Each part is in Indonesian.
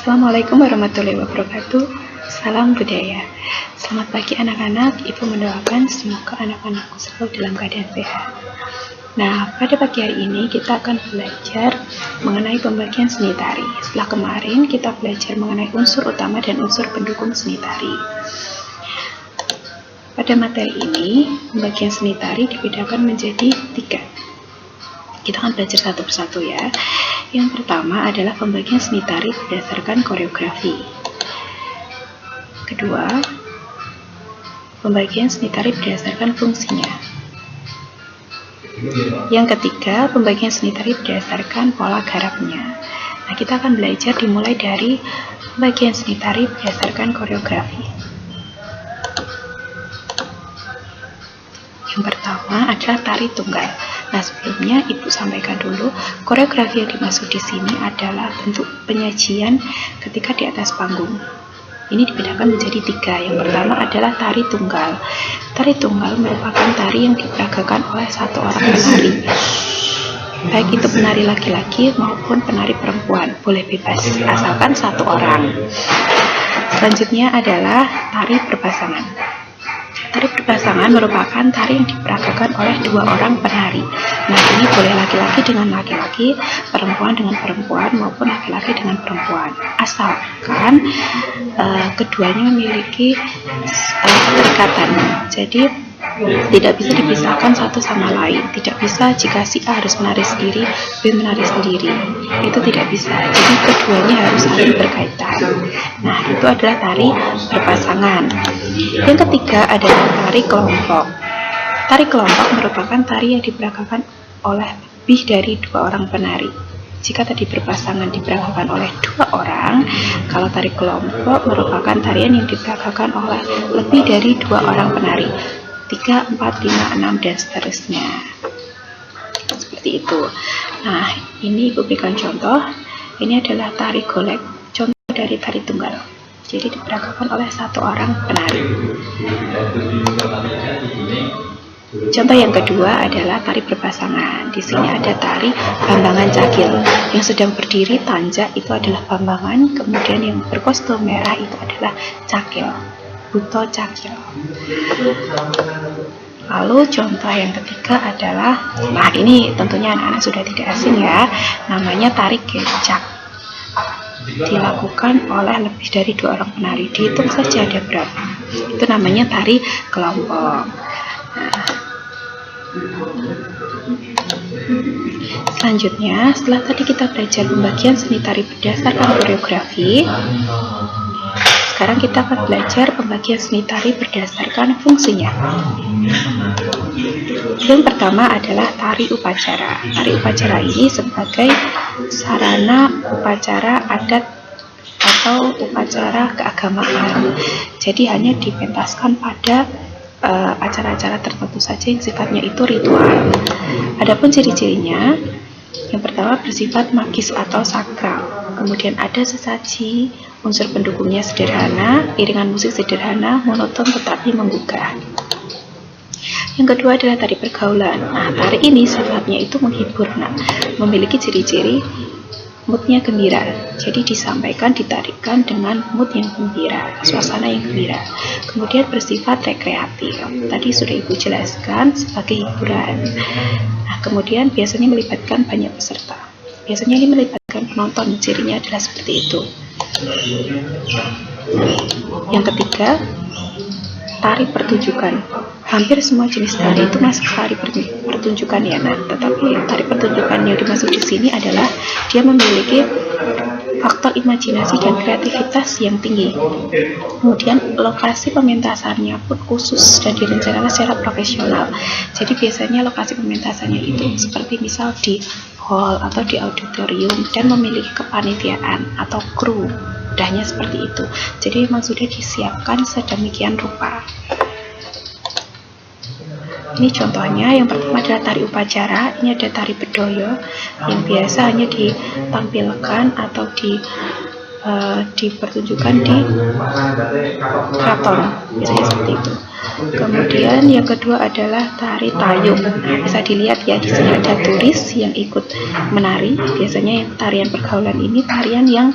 Assalamualaikum warahmatullahi wabarakatuh. Salam budaya. Selamat pagi anak-anak. Ibu mendoakan semoga anak-anakku selalu dalam keadaan sehat. Nah, pada pagi hari ini kita akan belajar mengenai pembagian seni tari. Setelah kemarin kita belajar mengenai unsur utama dan unsur pendukung seni tari. Pada materi ini, pembagian seni tari dibedakan menjadi 3. Kita akan belajar satu persatu ya. Yang pertama adalah pembagian seni tari berdasarkan koreografi. Kedua, pembagian seni tari berdasarkan fungsinya. Yang ketiga, pembagian seni tari berdasarkan pola garapnya. Nah, kita akan belajar dimulai dari pembagian seni tari berdasarkan koreografi. Yang pertama adalah tari tunggal. Nah, sebelumnya Ibu sampaikan dulu, koreografi yang dimaksud di sini adalah bentuk penyajian ketika di atas panggung. Ini dibedakan menjadi 3. Yang pertama adalah tari tunggal. Tari tunggal merupakan tari yang diperagakan oleh satu orang penari, baik itu penari laki-laki maupun penari perempuan, boleh bebas, asalkan satu orang. Selanjutnya adalah tari berpasangan. Tari berpasangan merupakan tari yang diperagakan oleh 2 orang penari. Nah, ini boleh laki-laki dengan laki-laki, perempuan dengan perempuan, maupun laki-laki dengan perempuan, asalkan keduanya memiliki keterikatan. Jadi tidak bisa dipisahkan satu sama lain. Tidak bisa jika si A harus menari sendiri, B menari sendiri. Itu tidak bisa. Jadi keduanya harus saling berkaitan. Nah, itu adalah tari berpasangan. Yang ketiga adalah tari kelompok. Tari kelompok merupakan tari yang diperagakan oleh lebih dari 2 orang penari. Jika tadi berpasangan diperagakan oleh 2 orang, kalau tari kelompok merupakan tarian yang diperagakan oleh lebih dari 2 orang penari. 3, 4, 5, 6, dan seterusnya. Seperti itu. Nah, ini Ibu berikan contoh. Ini adalah tari golek, contoh dari tari tunggal. Jadi diperagakan oleh 1 orang penari. Contoh yang kedua adalah tari berpasangan. Di sini ada tari Bambangan Cakil. Yang sedang berdiri tanjak itu adalah Bambangan, kemudian yang berkostum merah itu adalah Cakil. Buto Cakil. Lalu contoh yang ketiga adalah, nah ini tentunya anak-anak sudah tidak asing ya, namanya tari Kecak. Dilakukan oleh lebih dari 2 orang penari. Dihitung saja ada berapa. Itu namanya tari kelompok. Nah, selanjutnya, setelah tadi kita belajar pembagian seni tari berdasarkan koreografi, sekarang kita akan belajar pembagian seni tari berdasarkan fungsinya. Yang pertama adalah tari upacara. Tari upacara ini sebagai sarana upacara adat atau upacara keagamaan. Jadi hanya dipentaskan pada acara-acara tertentu saja yang sifatnya itu ritual. Adapun ciri-cirinya, yang pertama bersifat magis atau sakral. Kemudian ada sesaji, unsur pendukungnya sederhana, iringan musik sederhana, monoton tetapi menggugah. Yang kedua adalah tari pergaulan. Nah, tari ini sifatnya itu menghibur, memiliki ciri-ciri moodnya gembira. Jadi disampaikan, ditarikan dengan mood yang gembira, suasana yang gembira. Kemudian bersifat rekreatif. Tadi sudah Ibu jelaskan sebagai hiburan. Nah, kemudian biasanya melibatkan banyak peserta. Biasanya ini melibatkan penonton, cirinya adalah seperti itu. Yang ketiga, tari pertunjukan. Hampir semua jenis tari itu masuk tari pertunjukan ya, tetapi tari pertunjukan yang dimaksud di sini adalah dia memiliki faktor imajinasi dan kreativitas yang tinggi. Kemudian lokasi pementasannya pun khusus dan direncanakan secara profesional. Jadi biasanya lokasi pementasannya itu seperti misal di hall atau di auditorium dan memiliki kepanitiaan atau kru. Mudahnya seperti itu. Jadi memang sudah disiapkan sedemikian rupa. Ini contohnya, yang pertama adalah tari upacara. Ini ada tari bedoyo yang biasa hanya ditampilkan atau dipertunjukkan di keraton, biasanya seperti itu. Kemudian yang kedua adalah tari tayub. Nah, bisa dilihat ya, di sini ada turis yang ikut menari. Biasanya tarian pergaulan ini tarian yang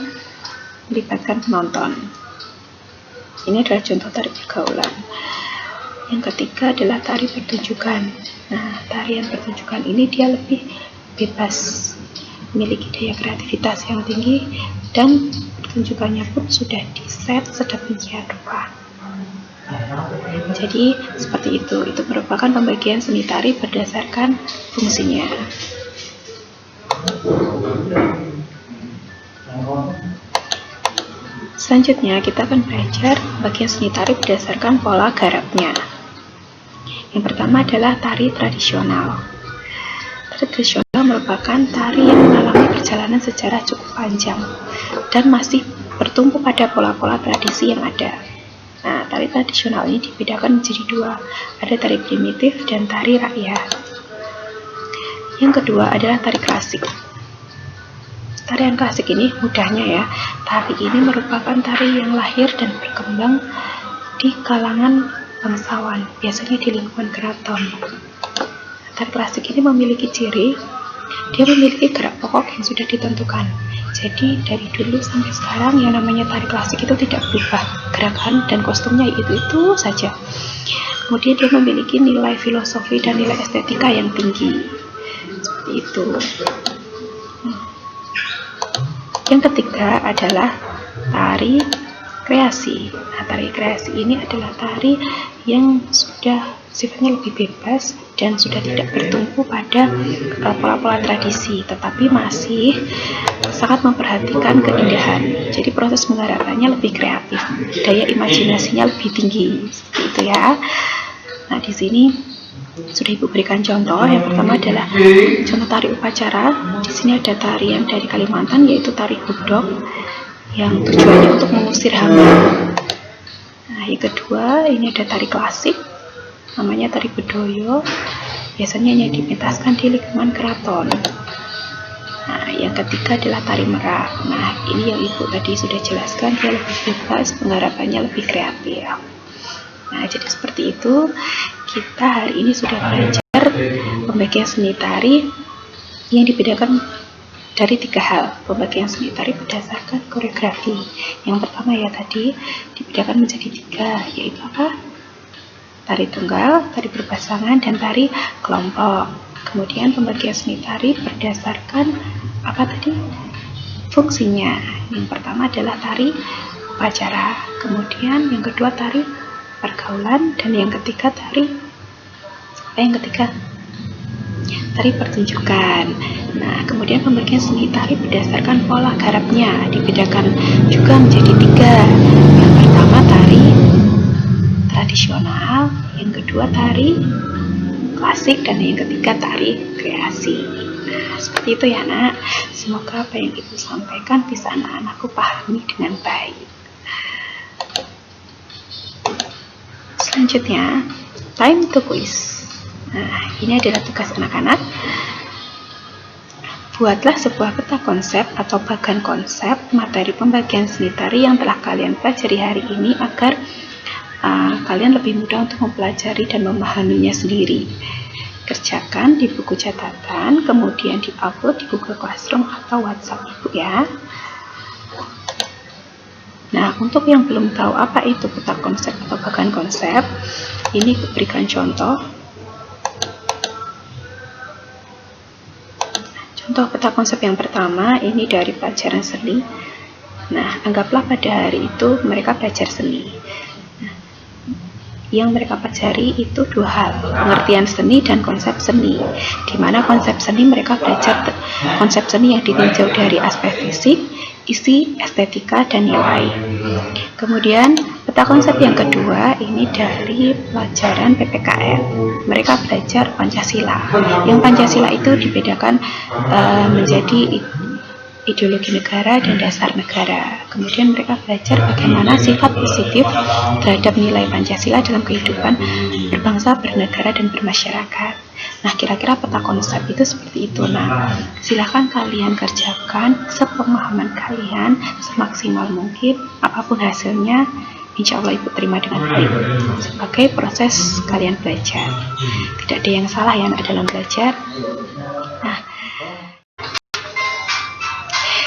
melibatkan penonton. Ini adalah contoh tari pergaulan. Yang ketiga adalah tari pertunjukan. Nah, tarian pertunjukan ini dia lebih bebas, memiliki daya kreativitas yang tinggi, dan pertunjukannya pun sudah diset sedemikian rupa. Jadi seperti itu merupakan pembagian seni tari berdasarkan fungsinya. Selanjutnya kita akan belajar bagian seni tari berdasarkan pola garapnya. Yang pertama adalah tari tradisional. Tari tradisional merupakan tari yang mengalami perjalanan sejarah cukup panjang dan masih bertumpu pada pola-pola tradisi yang ada. Nah, tari tradisional ini dibedakan menjadi dua, ada tari primitif dan tari rakyat. Yang kedua adalah tari klasik. Tarian klasik ini mudahnya ya, tari ini merupakan tari yang lahir dan berkembang di kalangan bangsawan, biasanya di lingkungan keraton. Tari klasik ini memiliki ciri, dia memiliki gerak pokok yang sudah ditentukan. Jadi dari dulu sampai sekarang yang namanya tari klasik itu tidak berubah, gerakan dan kostumnya itu saja. Kemudian dia memiliki nilai filosofi dan nilai estetika yang tinggi, seperti itu. Yang ketiga adalah tari kreasi. Nah, tari kreasi ini adalah tari yang sudah sifatnya lebih bebas dan sudah tidak bertumpu pada pola-pola tradisi, tetapi masih sangat memperhatikan keindahan. Jadi proses penggarapannya lebih kreatif, daya imajinasinya lebih tinggi, seperti itu ya. Nah, di sini sudah Ibu berikan contoh. Yang pertama adalah contoh tari upacara. Di sini ada tarian dari Kalimantan, yaitu tari hudok, yang tujuannya untuk mengusir hama. Nah, yang kedua ini ada tari klasik, namanya tari bedoyo, biasanya hanya dipentaskan di lingkungan keraton. Nah, yang ketiga adalah tari merak. Nah, ini yang Ibu tadi sudah jelaskan, dia lebih bebas, penggarapannya lebih kreatif. Nah, jadi seperti itu. Kita hari ini sudah belajar pembagian seni tari yang dibedakan dari 3 hal. Pembagian seni tari berdasarkan koreografi. Yang pertama ya tadi dibedakan menjadi 3, yaitu apa? Tari tunggal, tari berpasangan, dan tari kelompok. Kemudian pembagian seni tari berdasarkan apa tadi? Fungsinya. Yang pertama adalah tari upacara, kemudian yang kedua tari pergaulan, dan yang ketiga tari pertunjukan. Nah, kemudian pembagian seni tari berdasarkan pola garapnya dibedakan juga menjadi 3. Yang pertama tari tradisional, yang kedua tari klasik, dan yang ketiga tari kreasi. Nah, seperti itu ya nak. Semoga apa yang Ibu sampaikan bisa anak-anakku pahami dengan baik. Selanjutnya, time to quiz. Nah, ini adalah tugas anak-anak. Buatlah sebuah peta konsep atau bagan konsep materi pembagian seni tari yang telah kalian pelajari hari ini agar kalian lebih mudah untuk mempelajari dan memahaminya sendiri. Kerjakan di buku catatan, kemudian di-upload di Google Classroom atau WhatsApp Ibu ya. Nah, untuk yang belum tahu apa itu peta konsep atau bagan konsep, ini berikan contoh. Contoh peta konsep yang pertama, ini dari pelajaran seni. Nah, anggaplah pada hari itu mereka belajar seni. Nah, yang mereka pelajari itu 2 hal, pengertian seni dan konsep seni. Di mana konsep seni mereka belajar konsep seni yang ditinjau dari aspek fisik, isi, estetika, dan nilai. Kemudian peta konsep yang kedua ini dari pelajaran PPKN. Mereka belajar Pancasila. Yang Pancasila itu dibedakan menjadi ideologi negara dan dasar negara. Kemudian mereka belajar bagaimana sifat positif terhadap nilai Pancasila dalam kehidupan berbangsa, bernegara, dan bermasyarakat. Nah, kira-kira peta konsep itu seperti itu. Nah, silahkan kalian kerjakan sepemahaman kalian semaksimal mungkin. Apapun hasilnya, insya Allah Ibu terima dengan baik sebagai proses kalian belajar. Tidak ada yang salah ya dalam belajar. Nah,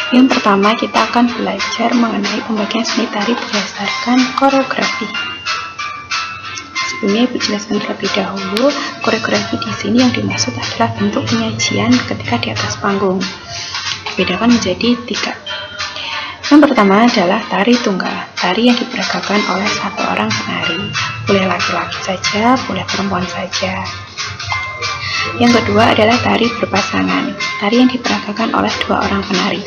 Yang pertama kita akan belajar mengenai pembagian seni tari berdasarkan koreografi. Sebelumnya Ibu jelaskan terlebih dahulu, koreografi di sini yang dimaksud adalah bentuk penyajian ketika di atas panggung. Dibedakan menjadi 3. Yang pertama adalah tari tunggal, tari yang diperagakan oleh 1 orang penari. Boleh laki-laki saja, boleh perempuan saja. Yang kedua adalah tari berpasangan, tari yang diperagakan oleh 2 orang penari.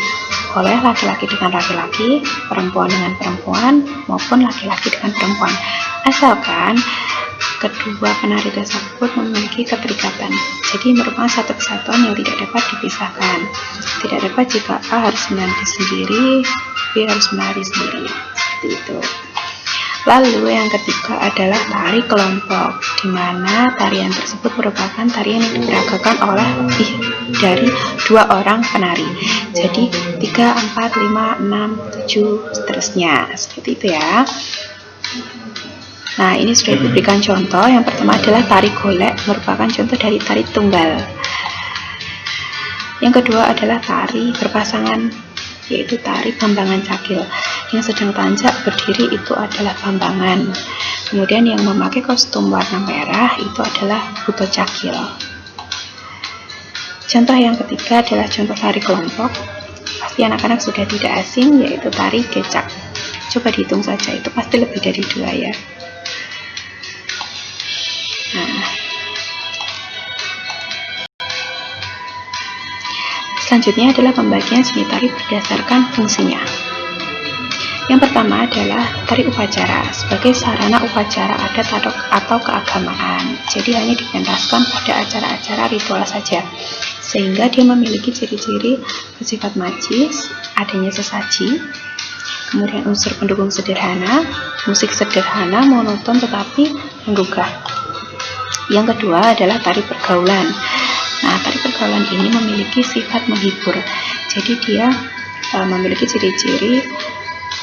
Boleh laki-laki dengan laki-laki, perempuan dengan perempuan, maupun laki-laki dengan perempuan. Asalkan kedua penari tersebut memiliki keterikatan, jadi merupakan satu kesatuan yang tidak dapat dipisahkan. Tidak dapat jika A harus menari sendiri, B harus menari sendiri, seperti itu. Lalu yang ketiga adalah tari kelompok, di mana tarian tersebut merupakan tarian yang diperagakan oleh lebih dari 2 orang penari. Jadi 3, 4, 5, 6, 7, seterusnya, seperti itu ya. Nah, ini sudah diberikan contoh. Yang pertama adalah tari golek, merupakan contoh dari tari tunggal. Yang kedua adalah tari berpasangan, yaitu tari Bambangan Cakil. Yang sedang tancap berdiri itu adalah Bambangan. Kemudian yang memakai kostum warna merah itu adalah Buto Cakil. Contoh yang ketiga adalah contoh tari kelompok. Pasti anak-anak sudah tidak asing, yaitu tari kecak. Coba dihitung saja, itu pasti lebih dari 2 ya. Nah, selanjutnya adalah pembagian seni tari berdasarkan fungsinya. Yang pertama adalah tari upacara, sebagai sarana upacara adat atau keagamaan. Jadi hanya dipentaskan pada acara-acara ritual saja, sehingga dia memiliki ciri-ciri bersifat magis, adanya sesaji, kemudian unsur pendukung sederhana, musik sederhana, monoton tetapi menggugah. Yang kedua adalah tari pergaulan. Nah, tari pergaulan ini memiliki sifat menghibur. Jadi dia memiliki ciri-ciri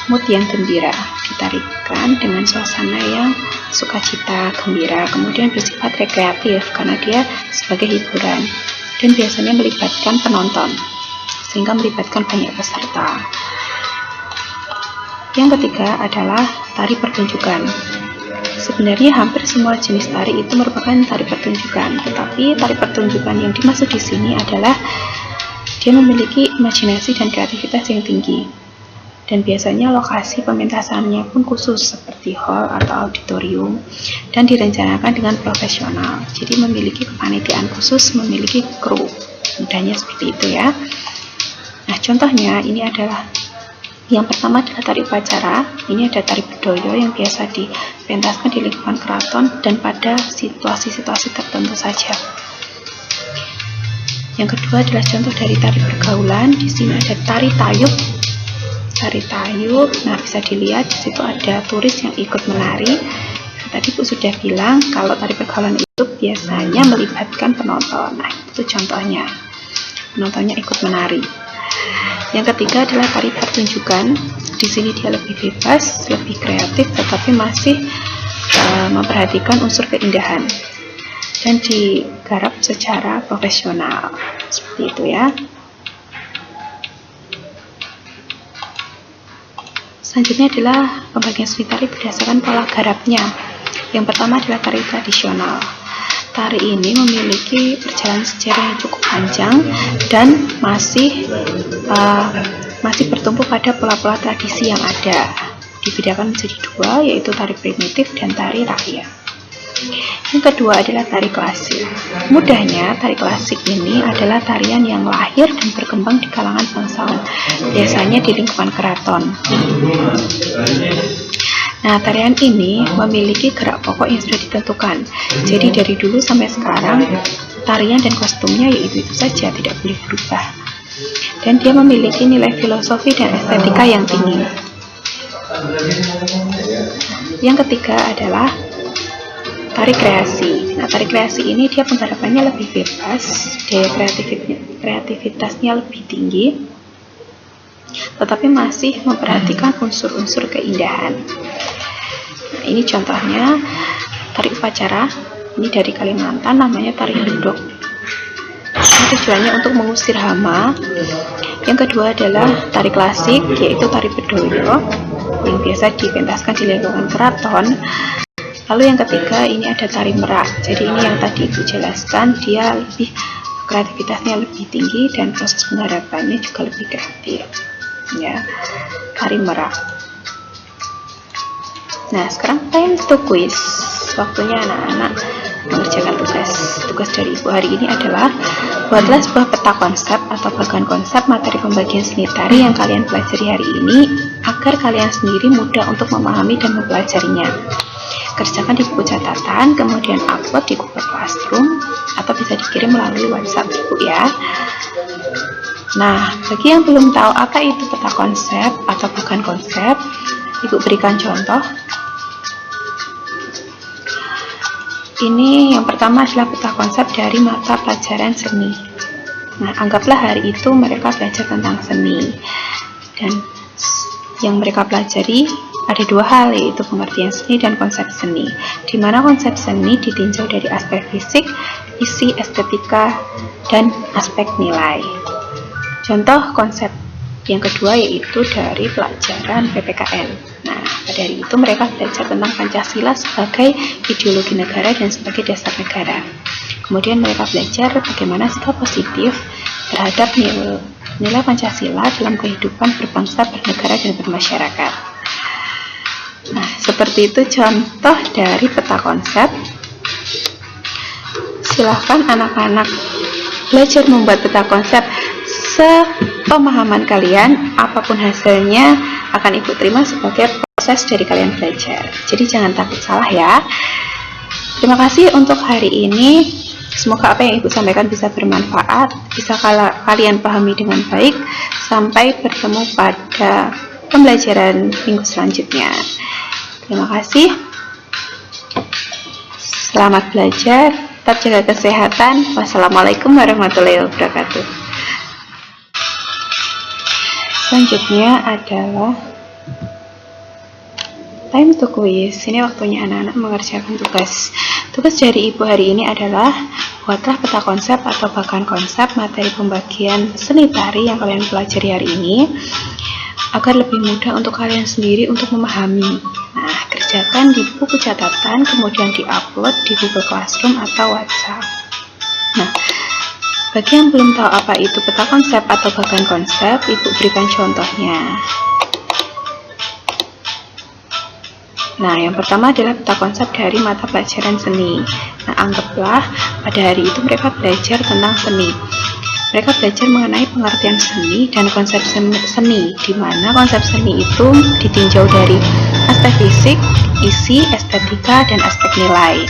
mood yang gembira, ditarikan dengan suasana yang sukacita, gembira, kemudian bersifat rekreatif karena dia sebagai hiburan, dan biasanya melibatkan penonton, sehingga melibatkan banyak peserta. Yang ketiga adalah tari pertunjukan. Sebenarnya hampir semua jenis tari itu merupakan tari pertunjukan, tetapi tari pertunjukan yang dimaksud di sini adalah dia memiliki imajinasi dan kreativitas yang tinggi, dan biasanya lokasi pementasannya pun khusus seperti hall atau auditorium, dan direncanakan dengan profesional. Jadi memiliki kepanitiaan khusus, memiliki kru, mudahnya seperti itu ya. Nah, contohnya ini adalah yang pertama adalah tari upacara. Ini ada tari bedoyo yang biasa dipentaskan di lingkungan keraton dan pada situasi-situasi tertentu saja. Yang kedua adalah contoh dari tari pergaulan. Di sini ada tari tayub. Tari tayub, nah bisa dilihat di situ ada turis yang ikut menari. Tadi Bu sudah bilang kalau tari pergaulan itu biasanya melibatkan penonton. Nah, itu contohnya. Penontonnya ikut menari. Yang ketiga adalah tari pertunjukan. Di sini dia lebih bebas, lebih kreatif, tetapi masih memperhatikan unsur keindahan dan digarap secara profesional. Seperti itu ya. Selanjutnya adalah pembagian seni tari berdasarkan pola garapnya. Yang pertama adalah tari tradisional. Tari ini memiliki perjalanan sejarah yang cukup panjang dan masih bertumpu pada pola-pola tradisi yang ada. Dibedakan menjadi 2, yaitu tari primitif dan tari rakyat. Yang kedua adalah tari klasik. Mudahnya, tari klasik ini adalah tarian yang lahir dan berkembang di kalangan bangsawan, biasanya di lingkungan keraton. Nah, tarian ini memiliki gerak pokok yang sudah ditentukan. Jadi dari dulu sampai sekarang, tarian dan kostumnya yaitu itu saja, tidak boleh berubah. Dan dia memiliki nilai filosofi dan estetika yang tinggi. Yang ketiga adalah tari kreasi. Nah, tari kreasi ini dia penggarapannya lebih bebas, daya kreativitasnya lebih tinggi, tetapi masih memperhatikan unsur-unsur keindahan. Nah, ini contohnya tari upacara. Ini dari Kalimantan, namanya tari bedok. Ini tujuannya untuk mengusir hama. Yang kedua adalah tari klasik, yaitu tari bedoyo yang biasa dipentaskan di lingkungan keraton. Lalu yang ketiga ini ada tari merak. Jadi ini yang tadi Ibu jelaskan, dia lebih kreativitasnya lebih tinggi dan proses pengharapannya juga lebih kreatif. Ya, tari merak. Nah, sekarang time to quiz. Waktunya anak-anak mengerjakan tugas dari Ibu hari ini adalah buatlah sebuah peta konsep atau bagan konsep materi pembagian seni tari yang kalian pelajari hari ini agar kalian sendiri mudah untuk memahami dan mempelajarinya. Kerjakan di buku catatan, kemudian upload di Google Classroom atau bisa dikirim melalui WhatsApp Ibu ya. Nah, bagi yang belum tahu apa itu peta konsep atau bagan konsep, Ibu berikan contoh. Ini yang pertama adalah peta konsep dari mata pelajaran seni. Nah, anggaplah hari itu mereka belajar tentang seni. Dan yang mereka pelajari ada dua hal, yaitu pengertian seni dan konsep seni. Di mana konsep seni ditinjau dari aspek fisik, isi, estetika, dan aspek nilai. Contoh konsep yang kedua yaitu dari pelajaran PPKN. Nah, pada hari itu mereka belajar tentang Pancasila sebagai ideologi negara dan sebagai dasar negara. Kemudian mereka belajar bagaimana sikap positif terhadap nilai Pancasila dalam kehidupan berbangsa, bernegara, dan bermasyarakat. Nah, seperti itu contoh dari peta konsep. Silahkan anak-anak belajar membuat peta konsep sepemahaman kalian, apapun hasilnya akan Ibu terima sebagai proses dari kalian belajar. Jadi jangan takut salah ya. Terima kasih untuk hari ini. Semoga apa yang Ibu sampaikan bisa bermanfaat, bisa kalian pahami dengan baik. Sampai bertemu pada pembelajaran minggu selanjutnya. Terima kasih. Selamat belajar, tetap jaga kesehatan. Wassalamualaikum warahmatullahi wabarakatuh. Selanjutnya adalah time to quiz. Ini waktunya anak-anak mengerjakan tugas. Tugas dari Ibu hari ini adalah buatlah peta konsep atau bagan konsep materi pembagian seni tari yang kalian pelajari hari ini agar lebih mudah untuk kalian sendiri untuk memahami. Nah, kerjakan di buku catatan, kemudian diupload di Google Classroom atau WhatsApp. Nah, bagi yang belum tahu apa itu peta konsep atau bagan konsep, Ibu berikan contohnya. Nah, yang pertama adalah peta konsep dari mata pelajaran seni. Nah, anggaplah pada hari itu mereka belajar tentang seni. Mereka belajar mengenai pengertian seni dan konsep seni, di mana konsep seni itu ditinjau dari aspek fisik, isi, estetika, dan aspek nilai.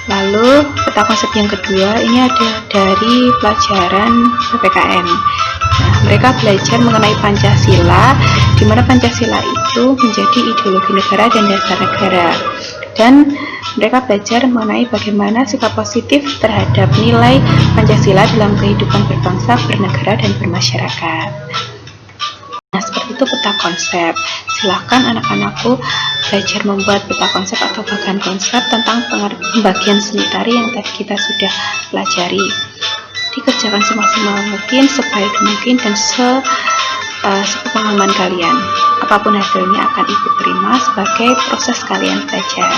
Lalu peta konsep yang kedua ini ada dari pelajaran PPKN. Nah, mereka belajar mengenai Pancasila, di mana Pancasila itu menjadi ideologi negara dan dasar negara. Dan mereka belajar mengenai bagaimana sikap positif terhadap nilai Pancasila dalam kehidupan berbangsa, bernegara, dan bermasyarakat. Nah, seperti itu peta konsep. Silahkan anak-anakku belajar membuat peta konsep atau bagan konsep tentang pembagian seni tari yang tadi kita sudah pelajari. Dikerjakan semaksimal mungkin, sebaik mungkin, dan sepemahaman kalian. Apapun hasilnya akan Ibu terima sebagai proses kalian belajar.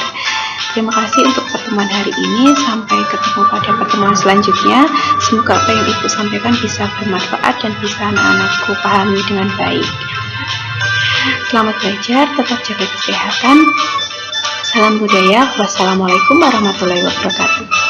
Terima kasih untuk pertemuan hari ini. Sampai ketemu pada pertemuan selanjutnya. Semoga apa yang Ibu sampaikan bisa bermanfaat dan bisa anak-anakku pahami dengan baik. Selamat belajar, tetap jaga kesehatan. Salam budaya. Wassalamualaikum warahmatullahi wabarakatuh.